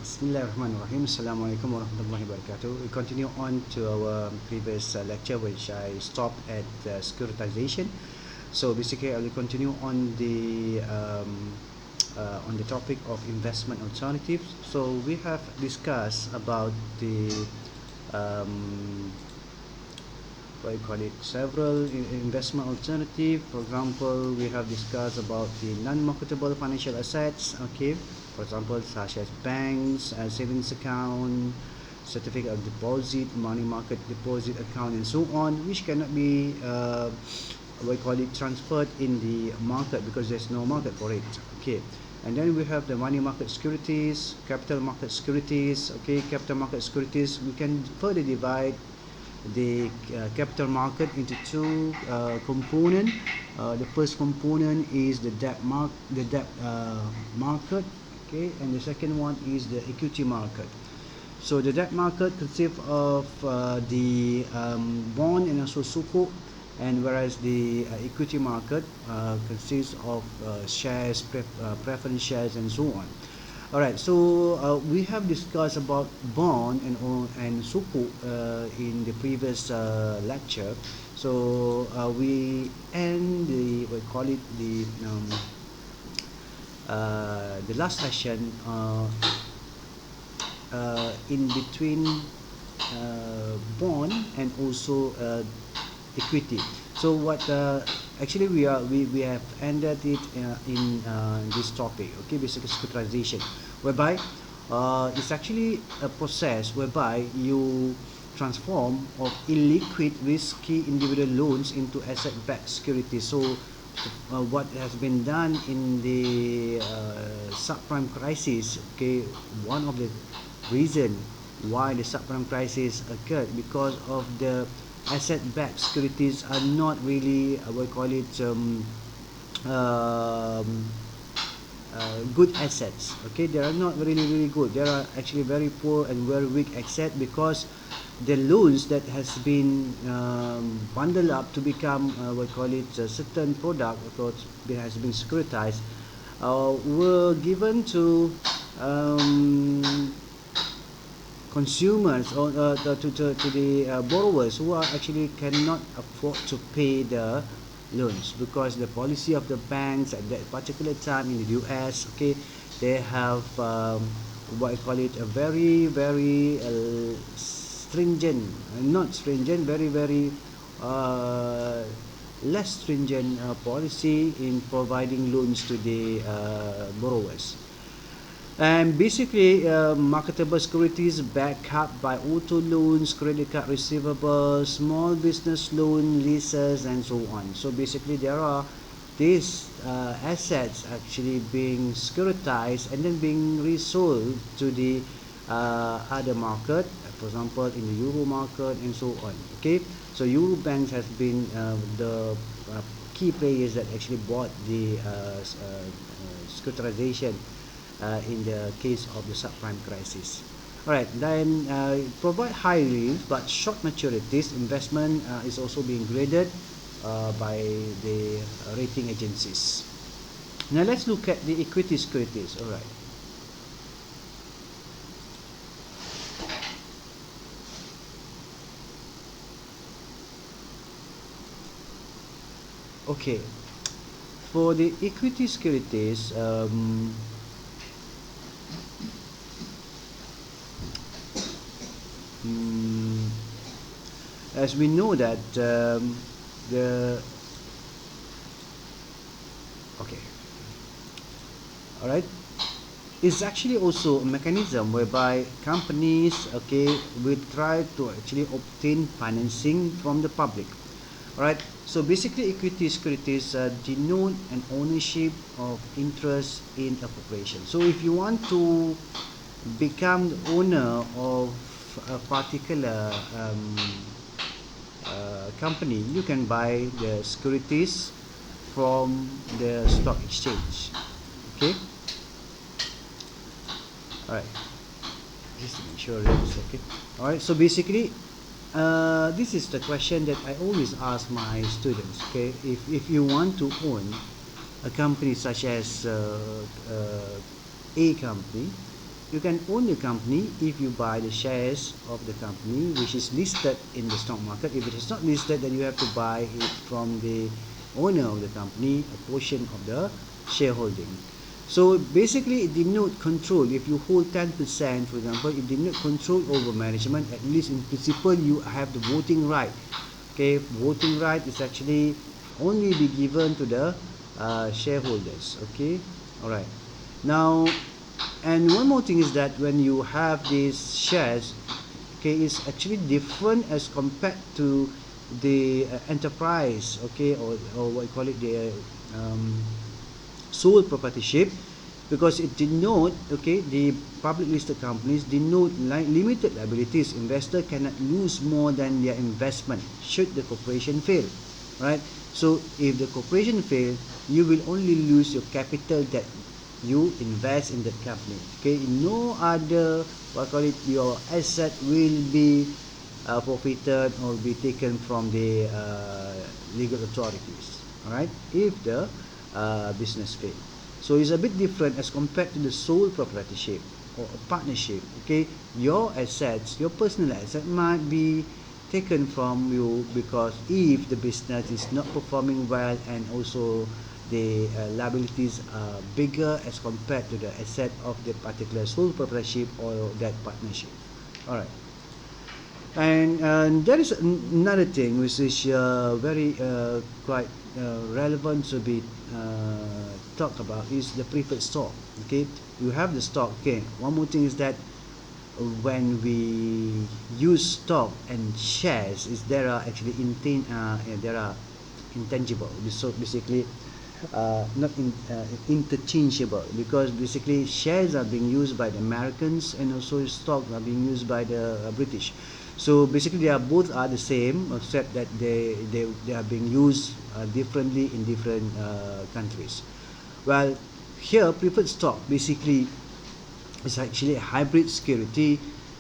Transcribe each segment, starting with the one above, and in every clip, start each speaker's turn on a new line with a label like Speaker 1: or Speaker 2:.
Speaker 1: Bismillahirrahmanirrahim. Assalamualaikum warahmatullahi wabarakatuh. We continue on to our previous lecture, which I stopped at securitization. So basically, I will continue on the topic of investment alternatives. So we have discussed about the what you call it, several investment alternative. For example, we have discussed about the non-marketable financial assets, okay, for example, such as banks, savings account, certificate of deposit, money market deposit account, and so on, which cannot be what you call it, transferred in the market because there's no market for it, okay. And then we have the money market securities, capital market securities, okay. Capital market securities, we can further divide the capital market into two components. The first component is the debt market, okay, and the second one is the equity market. So the debt market consists of the bond and also sukuk, and whereas the equity market consists of shares, preference shares, and so on. Alright, so we have discussed about bond and sukuk in the previous lecture. So we end we call it the last session in between bond and also equity. So what actually we have ended it in this topic, okay, basically securitization, whereby it's actually a process whereby you transform of illiquid risky individual loans into asset-backed securities. So what has been done in the subprime crisis, okay, one of the reason why the subprime crisis occurred because of the asset-backed securities are not really we call it good assets, okay. They are not really good. They are actually very poor and very weak asset because the loans that has been bundled up to become we call it a certain product, because it has been securitized, were given to consumers or to the borrowers who are actually cannot afford to pay the loans, because the policy of the banks at that particular time in the US, okay, they have what I call it a very stringent, not stringent, very less stringent policy in providing loans to the borrowers. And basically marketable securities backed up by auto loans, credit card receivables, small business loan, leases, and so on. So basically there are these assets actually being securitized and then being resold to the other market, for example in the Euro market and so on, okay. So Euro banks has been the key players that actually bought the securitization in the case of the subprime crisis. Alright, then provide high yield but short maturities. Investment is also being graded by the rating agencies. Now let's look at the equity securities. Alright. Okay, for the equity securities, as we know that alright, it's actually also a mechanism whereby companies, okay, will try to actually obtain financing from the public. Alright, so basically equity securities denote an ownership of interest in a corporation. So if you want to become the owner of a particular company, you can buy the securities from the stock exchange, okay. Alright, just to make sure it's okay. Alright, so basically this is the question that I always ask my students, okay. If you want to own a company such as a company, You can own the company if you buy the shares of the company which is listed in the stock market. If it is not listed, then you have to buy it from the owner of the company, a portion of the shareholding. So basically it denotes control. If you hold 10%, for example, it denotes control over management. At least in principle you have the voting right. Okay, voting right is actually only be given to the shareholders. Okay, all right. Now, and one more thing is that when you have these shares, okay, it's actually different as compared to the enterprise, okay, or what you call it, the sole proprietorship, because it denote, okay, the public listed companies denote limited liabilities. Investor cannot lose more than their investment should the corporation fail, right? So if the corporation fail, you will only lose your capital that you invest in that company. Okay, no other, what call it, your asset will be forfeited or be taken from the legal authorities. All right, if the business fail. So it's a bit different as compared to the sole proprietorship or a partnership. Okay, your assets, your personal asset might be taken from you because if the business is not performing well, and also the liabilities are bigger as compared to the asset of the particular sole proprietorship or that partnership. All right. And there is another thing which is very quite relevant to be talked about is the preferred stock. Okay, you have the stock. Okay, one more thing is that when we use stock and shares, is there are actually there are intangible. So basically, not interchangeable, because basically shares are being used by the Americans and also stock are being used by the British. So basically they are both are the same, except that they are being used differently in different countries. Well, here preferred stock basically is actually a hybrid security,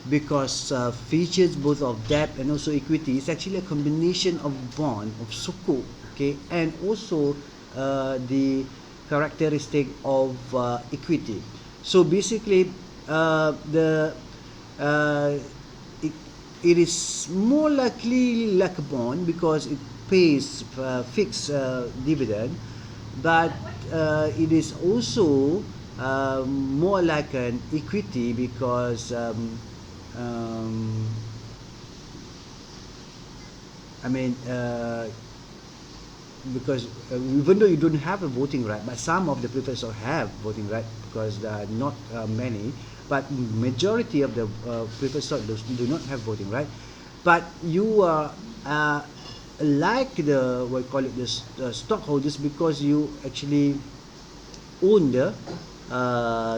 Speaker 1: because features both of debt and also equity. It's actually a combination of bond, of sukuk, okay, and also the characteristic of equity. So basically, the uh, it, it is more likely like a bond because it pays fixed dividend, but it is also more like an equity because um, I mean, because even though you don't have a voting right, but some of the preferred stock have voting right, because there are not many, but majority of the preferred stock do not have voting right. But you are like the, what you call it, the stockholders, because you actually own the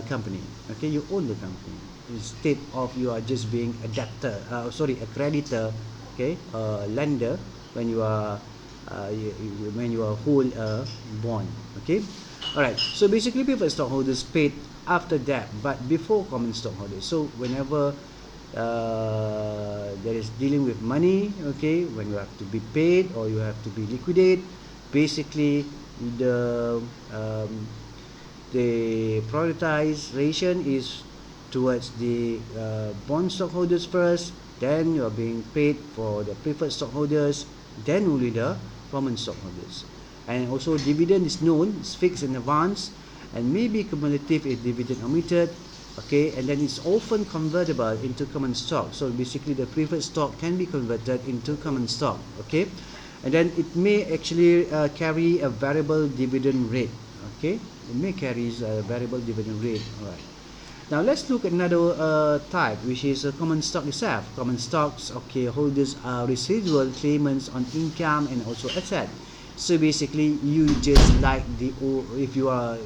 Speaker 1: company. Okay, you own the company instead of you are just being a debtor, a creditor, okay, lender when you are when you are hold a bond. Okay, all right. So basically, preferred stockholders paid after that, but before common stockholders. So whenever there is dealing with money, okay, when you have to be paid or you have to be liquidate, basically the um, the prioritization is towards the bond stockholders first, then you are being paid for the preferred stockholders, then only the common stockholders. And also dividend is known, it's fixed in advance, and may be cumulative if dividend omitted. Okay, and then it's often convertible into common stock. So basically the preferred stock can be converted into common stock. Okay, and then it may actually carry a variable dividend rate. Okay, it may carry a variable dividend rate. All right. Now let's look at another type, which is common stock itself. Common stocks, okay, holders are residual claimants on income and also asset. So basically, you just like the, or if you are,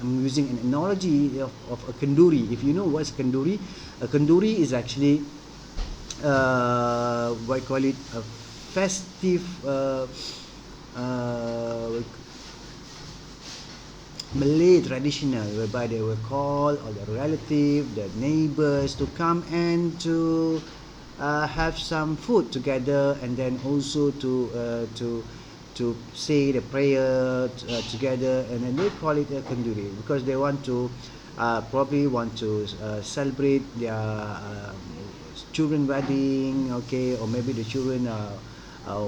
Speaker 1: I'm using an analogy of a kanduri. If you know what's kanduri, a kanduri is actually what I call it, a festive uh, Malay traditional, whereby they will call all the relative, the neighbors to come and to have some food together, and then also to say the prayer together, and then they call it a kanduri because they want to probably want to celebrate their children wedding, okay, or maybe the children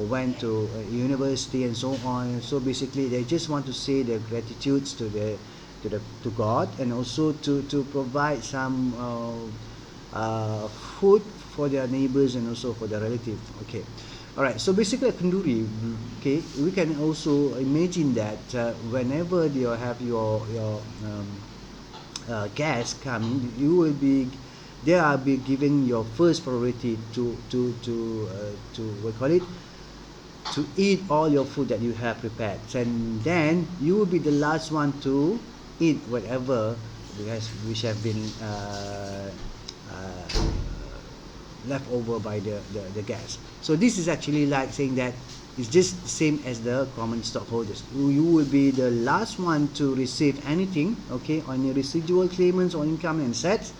Speaker 1: went to university and so on. So basically they just want to say their gratitudes to to God, and also to provide some food for their neighbors and also for their relatives. Okay, all right. So basically, a kenduri. Okay, we can also imagine that whenever you have your guests coming, you will be they are be giving your first priority to what call it, to eat all your food that you have prepared, and then you will be the last one to eat whatever which have been left over by the guests. So this is actually like saying that it's just the same as the common stockholders. You will be the last one to receive anything, okay, on your residual claimants or income and assets,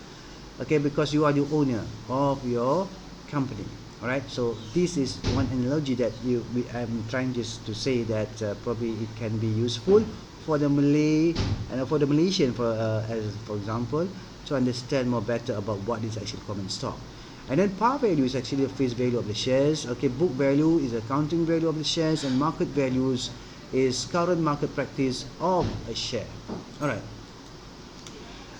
Speaker 1: okay, because you are the owner of your company. All right. So this is one analogy that I'm trying just to say that probably it can be useful for the Malay and for the Malaysian, as for example, to understand more better about what is actually common stock. And then par value is actually the face value of the shares. Okay, book value is accounting value of the shares, and market values is current market practice of a share. All right.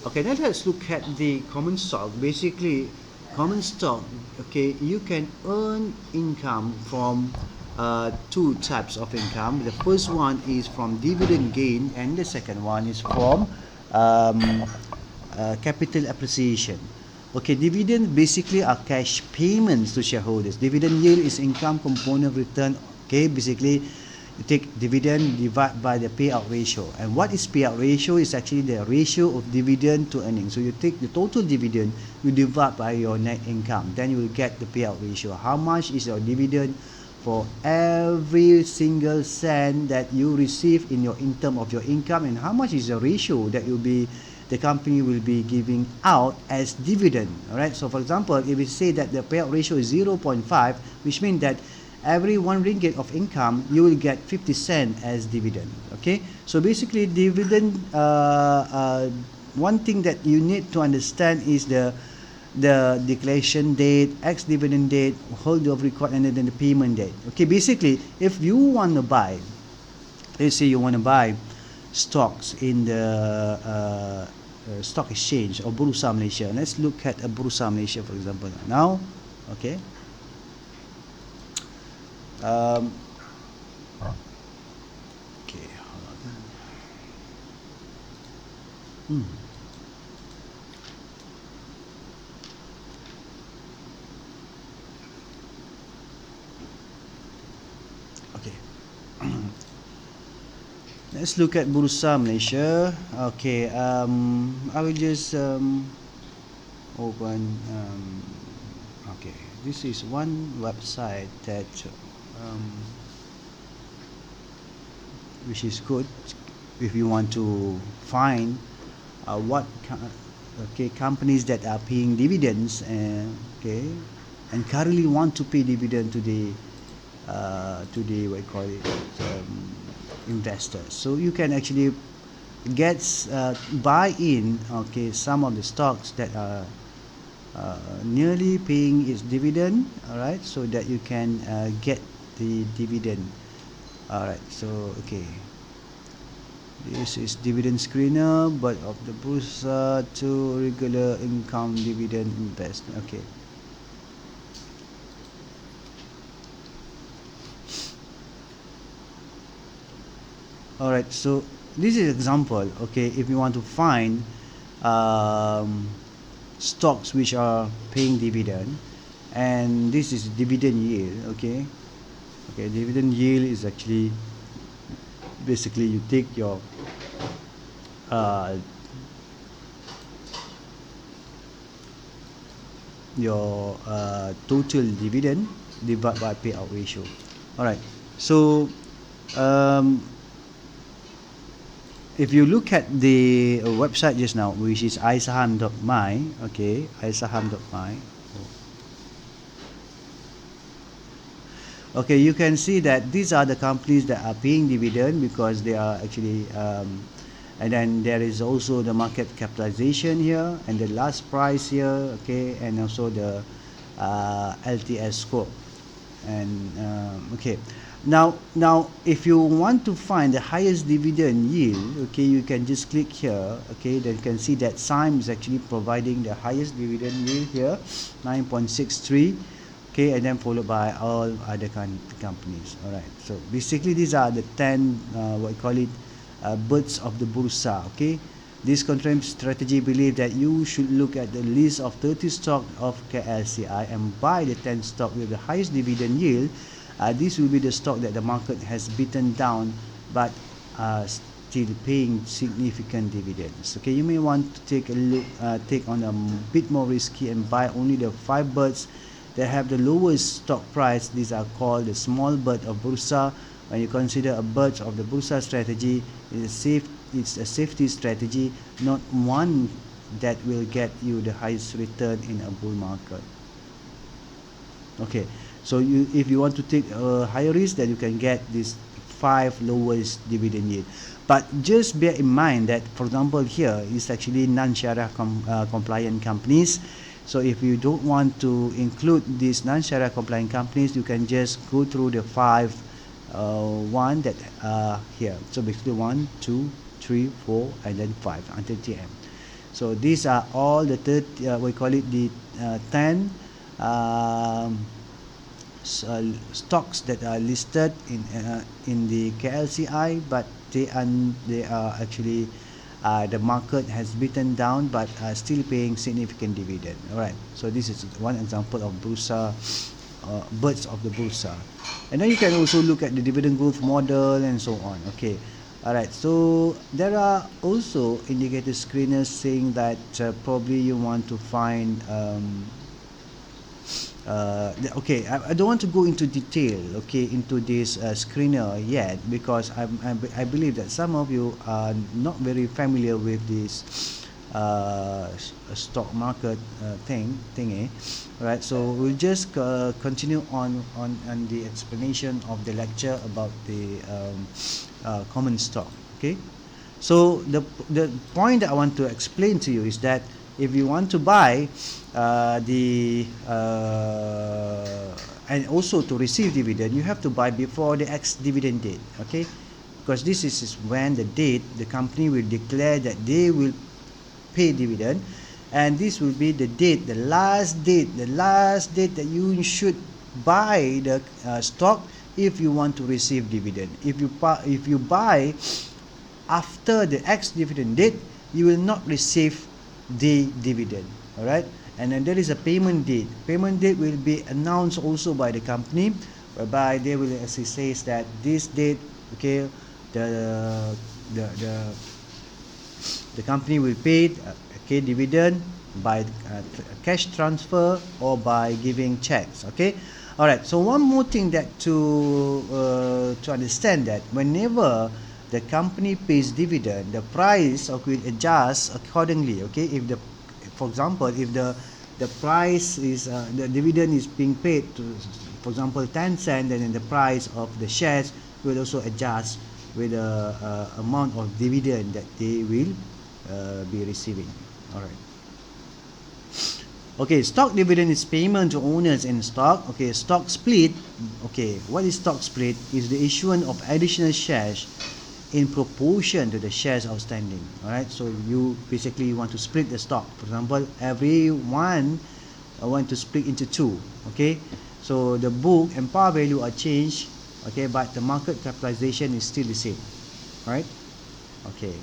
Speaker 1: Okay, now let's look at the common stock. Basically, common stock, okay, you can earn income from two types of income. The first one is from dividend gain, and the second one is from um, capital appreciation. Okay, dividend basically are cash payments to shareholders. Dividend yield is income component return. Okay, basically you take dividend divide by the payout ratio. And what is payout ratio? Is actually the ratio of dividend to earnings. So you take the total dividend, you divide by your net income, then you will get the payout ratio. How much is your dividend for every single cent that you receive in term of your income, and how much is the ratio that the company will be giving out as dividend. All right, so for example, if we say that the payout ratio is 0.5, which means that every 1 ringgit of income you will get 50 cent as dividend. Okay, so basically dividend, one thing that you need to understand is the declaration date, ex-dividend date, hold of record, and then the payment date. Okay, basically if you want to buy, let's say you want to buy stocks in the stock exchange or Bursa Malaysia. Let's look at a Bursa Malaysia, for example. Now, okay. Okay, hold on. Okay. Let's look at Bursa Malaysia. Okay, I will just open. Okay, this is one website that which is good if you want to find okay, companies that are paying dividends, okay, and currently want to pay dividend to the what you call it, investors. So you can actually get buy in, okay, some of the stocks that are nearly paying its dividend. All right, so that you can get the dividend. All right, so okay, this is dividend screener, but of the Bursa to regular income dividend investment. Okay. All right, so this is example. Okay, if you want to find stocks which are paying dividend, and this is dividend yield. Okay, dividend yield is actually basically you take your total dividend divided by payout ratio. All right, so if you look at the website just now, which is isaham.my, okay, isaham.my. Okay, you can see that these are the companies that are paying dividend because they are actually and then there is also the market capitalization here, and the last price here, okay, and also the LTS score. And okay, now if you want to find the highest dividend yield, okay, you can just click here, okay, then you can see that SIME is actually providing the highest dividend yield here, 9.63, okay, and then followed by all other companies. All right, so basically these are the 10 what you call it, birds of the bursa. Okay, this control strategy believe that you should look at the list of 30 stock of KLCI and buy the 10 stock with the highest dividend yield. This will be the stock that the market has beaten down, but still paying significant dividends. Okay, you may want to take a look, take on a bit more risky and buy only the 5 birds that have the lowest stock price. These are called the small bird of bursa. When you consider a bird of the bursa strategy, it's a safety strategy, not one that will get you the highest return in a bull market. Okay, so if you want to take a higher risk, then you can get this 5 lowest dividend yield. But just bear in mind that, for example, here is actually non-Sharia compliant companies. So if you don't want to include these non-Sharia compliant companies, you can just go through the 5 one that here. So basically 1, 2, 3, 4, and then 5 until TM. So these are all the we call it the 10 stocks that are listed in the KLCI, but they are actually the market has beaten down, but still paying significant dividend. All right, so this is one example of bursa, birds of the bursa. And then you can also look at the dividend growth model and so on. Okay, all right, so there are also indicator screeners saying that probably you want to find okay, I don't want to go into detail, okay, into this screener yet, because I believe that some of you are not very familiar with this stock market thingy, right? So we'll just continue on the explanation of the lecture about the common stock. Okay, so the point that I want to explain to you is that if you want to buy and also to receive dividend, you have to buy before the ex-dividend date. Okay, because this is when the date the company will declare that they will pay dividend, and this will be the date, the last date that you should buy the stock if you want to receive dividend. If you buy after the ex-dividend date, you will not receive the dividend. All right, and then there is a payment date. Payment date will be announced also by the company, whereby they will actually says that this date, okay, the company will pay okay dividend by cash transfer or by giving checks. Okay, all right. So one more thing that to understand, that whenever the company pays dividend, the price will adjust accordingly. Okay, if for example, if the price is the dividend is being paid to, for example, 10 cents, then the price of the shares will also adjust with the amount of dividend that they will be receiving. All right. Okay, stock dividend is payment to owners in stock. Okay, stock split. Okay, what is stock split? Is the issuance of additional shares in proportion to the shares outstanding. All right, so you basically want to split the stock. For example, everyone want to split into 2. Okay, so the book and par value are changed. Okay, but the market capitalization is still the same. All right. Okay,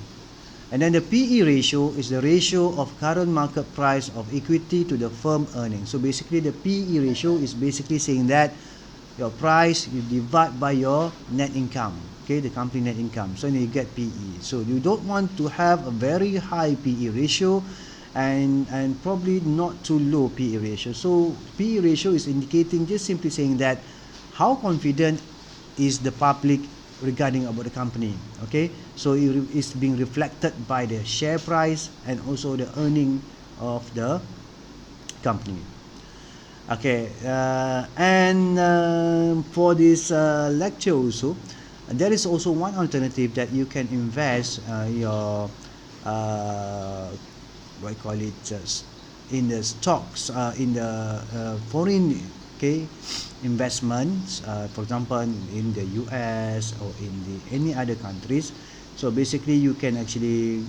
Speaker 1: and then the PE ratio is the ratio of current market price of equity to the firm earnings. So basically the PE ratio is basically saying that your price you divide by your net income. Okay, the company net income, so you get PE. So you don't want to have a very high PE ratio and probably not too low PE ratio. So PE ratio is indicating, just simply saying that how confident is the public regarding about the company. Okay, so it is being reflected by the share price and also the earning of the company. Okay, and for this lecture also, There is also one alternative that you can invest your what you call it, in the stocks, in the foreign, okay, investments, for example in the US or in any other countries. So basically you can actually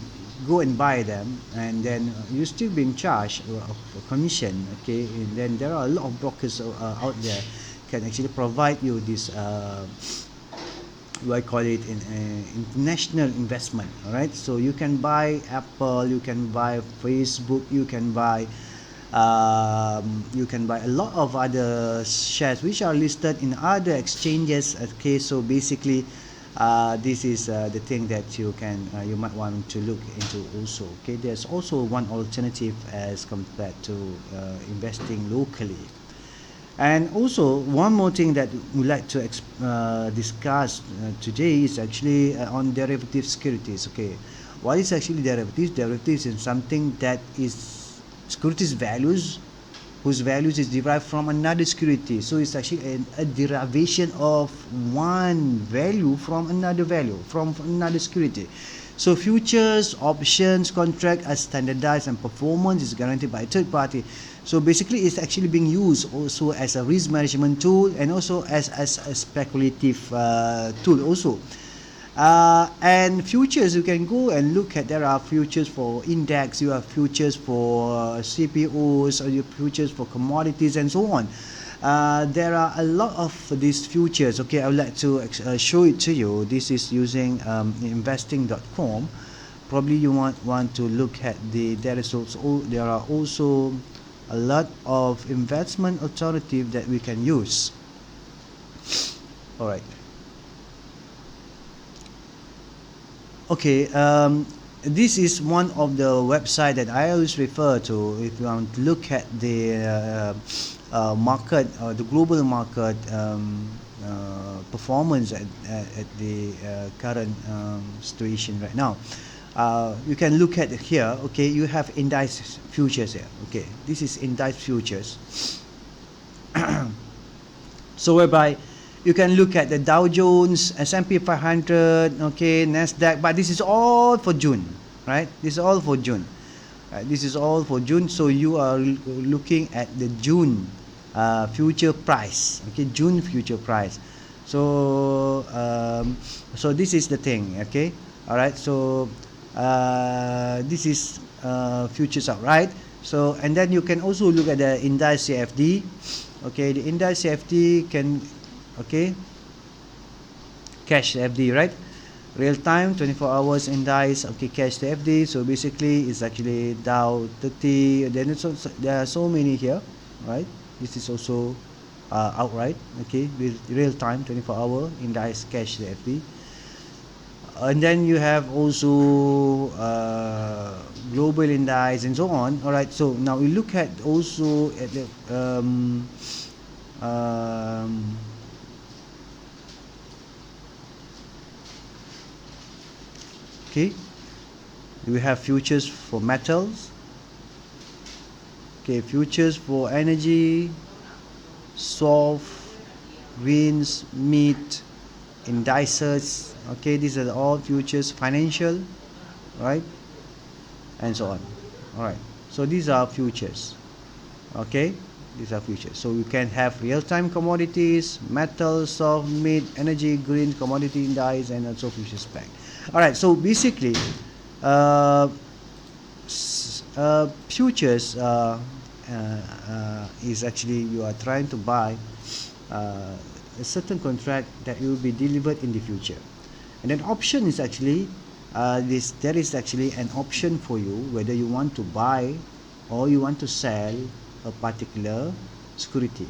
Speaker 1: go and buy them, and then you still being charged of a commission, okay. And then there are a lot of brokers out there can actually provide you this what I call it, in international investment. All right, so you can buy Apple, you can buy Facebook, you can buy a lot of other shares which are listed in other exchanges. Okay, so basically this is the thing that you might want to look into also. Okay, there's also one alternative as compared to investing locally. And also one more thing that we'd like to discuss today is actually on derivative securities. Okay, what is actually derivatives? Derivatives is something that is securities values, whose values is derived from another security. So it's actually a derivation of one value from another value from another security. So futures, options, contract are standardized and performance is guaranteed by a third party. So basically it's actually being used also as a risk management tool, and also as a speculative tool also. And futures, you can go and look at, there are futures for index, you have futures for CPOs, or your futures for commodities and so on. There are a lot of these futures. Okay, I would like to show it to you. This is using investing.com. Probably you want to look at there are also a lot of investment alternative that we can use. All right. Okay, this is one of the website that I always refer to if you want to look at the market, the global market performance at the current situation right now. You can look at here. Okay, you have index futures here. Okay, this is index futures. So whereby you can look at the Dow Jones, S&P 500, okay, Nasdaq, but this is all for June, right? This is all for June. This is all for June. So you are looking at the June future price, okay, June future price. So so this is the thing, okay. All right, so this is futures out, right? So, and then you can also look at the index CFD. Okay, the index CFD can, okay, cash CFD, right? Real time 24 hours index, okay, cash CFD. So basically it's actually Dow 30. Then there are so many here, right? This is also outright, okay, with real time 24-hour index cash CFD. And then you have also global index and so on. All right, so now we look at also at the okay, we have futures for metals, okay, futures for energy, salt, greens, meat, indices. Okay, these are all futures, financial, right, and so on. All right, so these are futures. Okay, these are futures. So you can have real-time commodities, metals, soft, meat, energy, green, commodity index, and also futures pack. All right, so basically futures is actually you are trying to buy a certain contract that will be delivered in the future. And then option is actually there is actually an option for you whether you want to buy or you want to sell a particular security.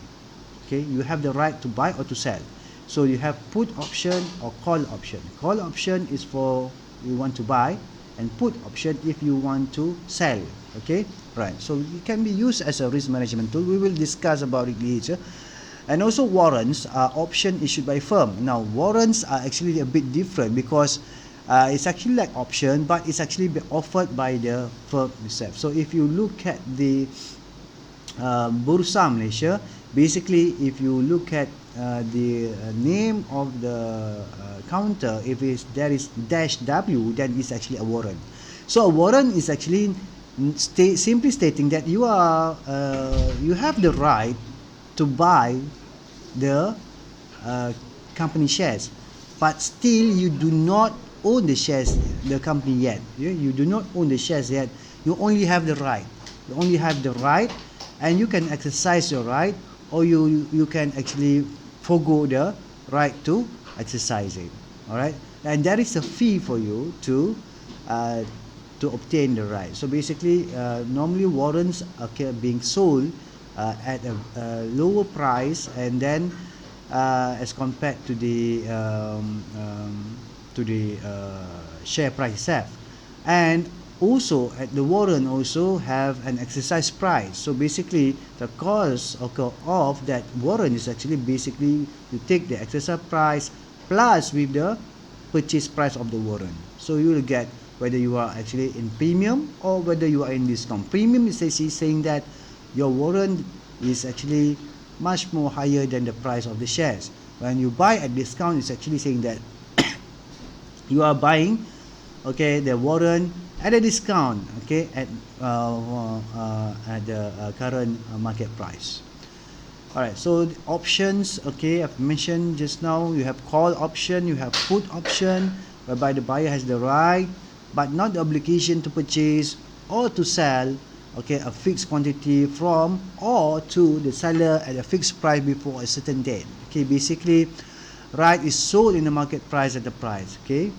Speaker 1: Okay, you have the right to buy or to sell. So you have put option or call option. Call option is for you want to buy, and put option if you want to sell. Okay, right. So it can be used as a risk management tool. We will discuss about it later. And also warrants are option issued by firm. Now warrants are actually a bit different because it's actually like option, but it's actually offered by the firm itself. So if you look at the Bursa Malaysia, basically if you look at the name of the counter, if there is -W, then it's actually a warrant. So a warrant is actually simply stating that you have the right to buy the company shares, but still you do not own the shares, the company yet. You do not own the shares yet. You only have the right. You only have the right, and you can exercise your right, or you can actually forgo the right to exercise it. All right, and there is a fee for you uh, to obtain the right. So basically, normally warrants are being sold at a lower price, and then as compared to the share price itself. And also at the warrant also have an exercise price. So basically the cost of that warrant is actually basically you take the exercise price plus with the purchase price of the warrant. So you will get whether you are actually in premium or whether you are in discount. Premium is actually saying that your warrant is actually much more higher than the price of the shares. When you buy at discount, it's actually saying that you are buying, okay, the warrant at a discount, okay, at the current market price. All right, so the options, okay, I've mentioned just now, you have call option, you have put option, whereby the buyer has the right but not the obligation to purchase or to sell, okay, a fixed quantity from or to the seller at a fixed price before a certain date. Okay, basically right is sold in the market price at the price. Okay,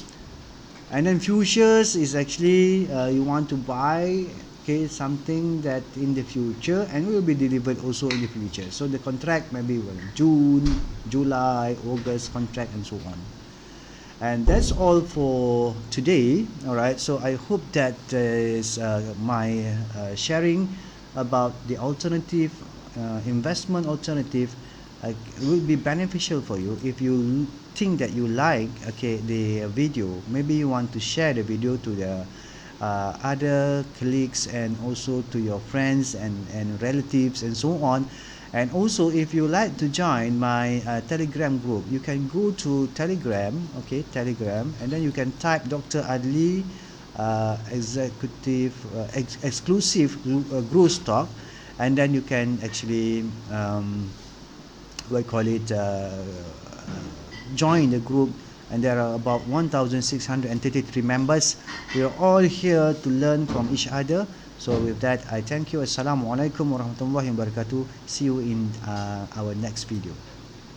Speaker 1: and then futures is actually you want to buy, okay, something that in the future and will be delivered also in the future. So the contract may be June, July, August contract and so on. And that's all for today. All right, so I hope that is my sharing about the alternative investment alternative will be beneficial for you. If you think that you like, okay, the video, maybe you want to share the video to the other colleagues and also to your friends and relatives and so on. And also, if you like to join my Telegram group, you can go to Telegram, okay, Telegram, and then you can type Dr. Adli executive exclusive growth stock, and then you can actually what I call it join the group. And there are about 1,633 members. We are all here to learn from each other. So with that, I thank you. Assalamualaikum warahmatullahi wabarakatuh. See you in our next video.